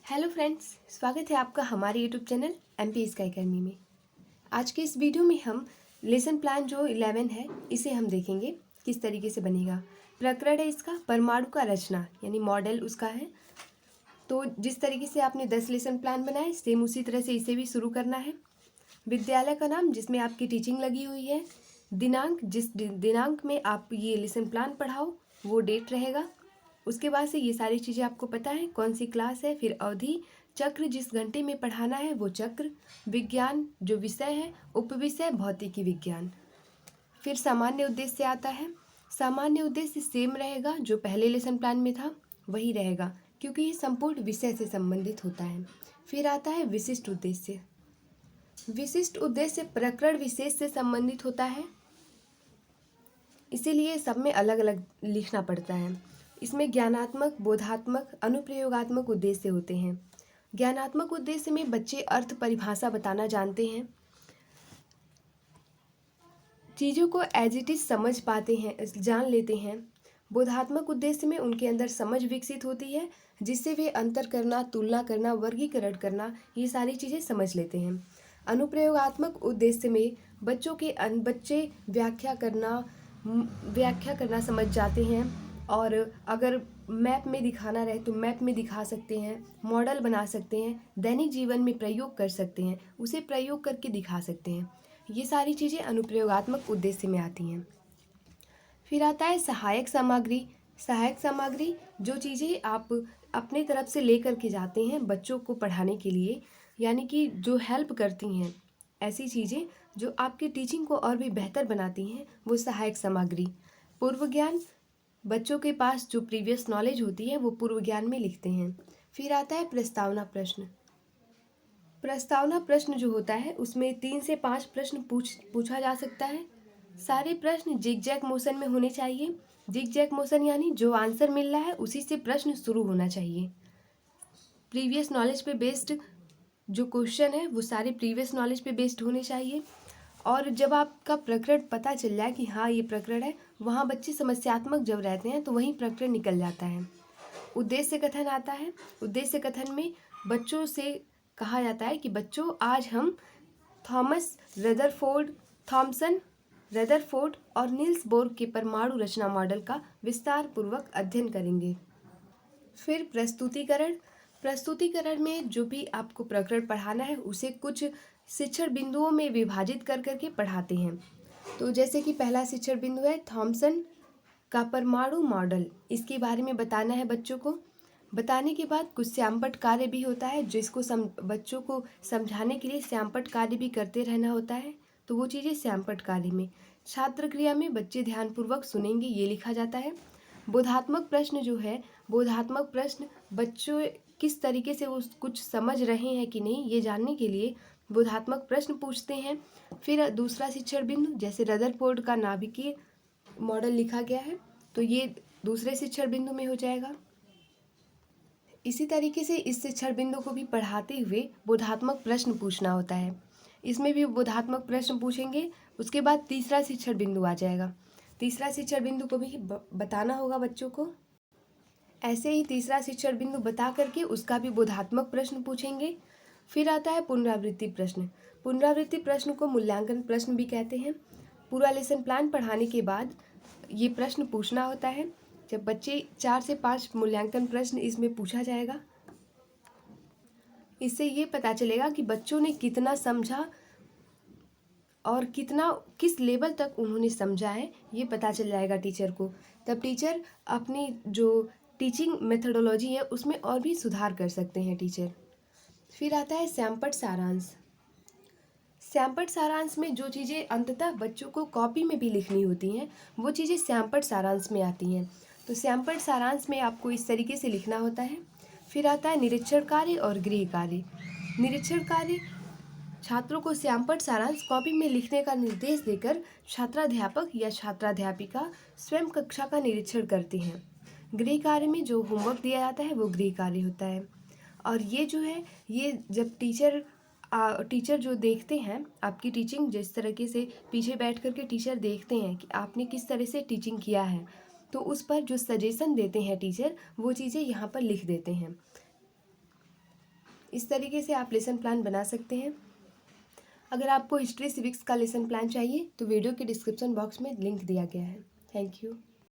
Hello friends, स्वागत है आपका हमारे YouTube channel MP sky academy में। आज के इस वीडियो में हम लेसन प्लान जो 11 है इसे हम देखेंगे किस तरीके से बनेगा। प्रकरण है इसका परमाणु का रचना यानी मॉडल उसका है। तो जिस तरीके से आपने 10 लेसन प्लान बनाए सेम उसी तरह से इसे भी शुरू करना है। विद्यालय का नाम जिसमें आपकी टीचिंग लगी हुई है, दिनांक जिस दिनांक में आप ये लेसन प्लान पढ़ाओ वो डेट रहेगा। उसके बाद से ये सारी चीज़ें आपको पता है, कौन सी क्लास है, फिर अवधि, चक्र जिस घंटे में पढ़ाना है वो चक्र, विज्ञान जो विषय है, उपविषय भौतिकी विज्ञान। फिर सामान्य उद्देश्य आता है। सामान्य उद्देश्य सेम रहेगा, जो पहले लेसन प्लान में था वही रहेगा क्योंकि ये संपूर्ण विषय से संबंधित होता है। फिर आता है विशिष्ट उद्देश्य। विशिष्ट उद्देश्य प्रकरण विशेष से संबंधित होता है, इसीलिए सब में अलग अलग लिखना पड़ता है। इसमें ज्ञानात्मक, बोधात्मक, अनुप्रयोगात्मक उद्देश्य होते हैं। ज्ञानात्मक उद्देश्य में बच्चे अर्थ परिभाषा बताना जानते हैं, चीज़ों को एज इट इज समझ पाते हैं, जान लेते हैं। बोधात्मक उद्देश्य में उनके अंदर समझ विकसित होती है जिससे वे अंतर करना, तुलना करना, वर्गीकरण करना ये सारी चीज़ें समझ लेते हैं। अनुप्रयोगात्मक उद्देश्य में बच्चे व्याख्या करना समझ जाते हैं, और अगर मैप में दिखाना रहे तो मैप में दिखा सकते हैं, मॉडल बना सकते हैं, दैनिक जीवन में प्रयोग कर सकते हैं, उसे प्रयोग करके दिखा सकते हैं। ये सारी चीज़ें अनुप्रयोगात्मक उद्देश्य में आती हैं। फिर आता है सहायक सामग्री। सहायक सामग्री जो चीज़ें आप अपने तरफ से लेकर के जाते हैं बच्चों को पढ़ाने के लिए, यानी कि जो हेल्प करती हैं, ऐसी चीज़ें जो आपकी टीचिंग को और भी बेहतर बनाती हैं वो सहायक सामग्री। पूर्व ज्ञान, बच्चों के पास जो प्रीवियस नॉलेज होती है वो पूर्व ज्ञान में लिखते हैं। फिर आता है प्रस्तावना प्रश्न। प्रस्तावना प्रश्न जो होता है उसमें 3 से 5 प्रश्न पूछा जा सकता है। सारे प्रश्न जिग जैग मोशन में होने चाहिए। जिग जैग मोशन यानी जो आंसर मिल रहा है उसी से प्रश्न शुरू होना चाहिए। प्रीवियस नॉलेज पे बेस्ड जो क्वेश्चन है वो सारे प्रीवियस नॉलेज पे बेस्ड होने चाहिए। और जब आपका प्रकरण पता चल जाए कि हाँ ये प्रकरण है, वहाँ बच्चे समस्यात्मक जब रहते हैं तो वहीं प्रकरण निकल जाता है। उद्देश्य कथन आता है। उद्देश्य कथन में बच्चों से कहा जाता है कि बच्चों आज हम थॉमसन रदरफोर्ड और नील्स बोर के परमाणु रचना मॉडल का विस्तार पूर्वक अध्ययन करेंगे। फिर प्रस्तुतिकरण। प्रस्तुतिकरण में जो भी आपको प्रकरण पढ़ाना है उसे कुछ शिक्षण बिंदुओं में विभाजित कर करके पढ़ाते हैं। तो जैसे कि पहला शिक्षण बिंदु है थॉमसन का परमाणु मॉडल, इसके बारे में बताना है बच्चों को। बताने के बाद कुछ श्यामपट्ट कार्य भी होता है जिसको बच्चों को समझाने के लिए श्यामपट्ट कार्य भी करते रहना होता है। तो वो चीज़ें श्यामपट्ट कार्य में। छात्र क्रिया में बच्चे ध्यानपूर्वक सुनेंगे ये लिखा जाता है। बोधात्मक प्रश्न जो है, बोधात्मक प्रश्न बच्चों किस तरीके से वो कुछ समझ रहे हैं कि नहीं ये जानने के लिए बोधात्मक प्रश्न पूछते हैं। फिर दूसरा शिक्षण बिंदु, जैसे रदरफोर्ड का नाभिकीय मॉडल लिखा गया है तो ये दूसरे शिक्षण बिंदु में हो जाएगा। इसी तरीके से इस शिक्षण बिंदु को भी पढ़ाते हुए बोधात्मक प्रश्न पूछना होता है। इसमें भी बोधात्मक प्रश्न पूछेंगे। उसके बाद तीसरा शिक्षण बिंदु आ जाएगा। तीसरा शिक्षण बिंदु को भी बताना होगा बच्चों को। ऐसे ही तीसरा शिक्षण बिंदु बता करके उसका भी बोधात्मक प्रश्न पूछेंगे। फिर आता है पुनरावृत्ति प्रश्न। पुनरावृत्ति प्रश्न को मूल्यांकन प्रश्न भी कहते हैं। पूरा लेसन प्लान पढ़ाने के बाद ये प्रश्न पूछना होता है। जब बच्चे 4 से 5 मूल्यांकन प्रश्न इसमें पूछा जाएगा, इससे ये पता चलेगा कि बच्चों ने कितना समझा और किस लेवल तक उन्होंने समझा है, ये पता चल जाएगा टीचर को। तब टीचर अपनी जो टीचिंग मेथोडोलॉजी है उसमें और भी सुधार कर सकते हैं टीचर। फिर आता है श्यामपट्ट सारांश। श्यामपट्ट सारांश में जो चीज़ें अंततः बच्चों को कॉपी में भी लिखनी होती हैं वो चीज़ें श्यामपट्ट सारांश में आती हैं। तो श्यामपट्ट सारांश में आपको इस तरीके से लिखना होता है। फिर आता है निरीक्षण कार्य और गृह कार्य। निरीक्षण कार्य छात्रों को श्यामपट्ट सारांश कॉपी में लिखने का निर्देश देकर छात्राध्यापक या छात्राध्यापिका स्वयं कक्षा का निरीक्षण करते हैं। गृह कार्य में जो होमवर्क दिया जाता है वो गृह कार्य होता है। और ये जो है, ये जब टीचर जो देखते हैं आपकी टीचिंग, जिस तरीके से पीछे बैठ करके टीचर देखते हैं कि आपने किस तरह से टीचिंग किया है, तो उस पर जो सजेशन देते हैं टीचर वो चीज़ें यहाँ पर लिख देते हैं। इस तरीके से आप लेसन प्लान बना सकते हैं। अगर आपको हिस्ट्री सिविक्स का लेसन प्लान चाहिए तो वीडियो के डिस्क्रिप्शन बॉक्स में लिंक दिया गया है। Thank you.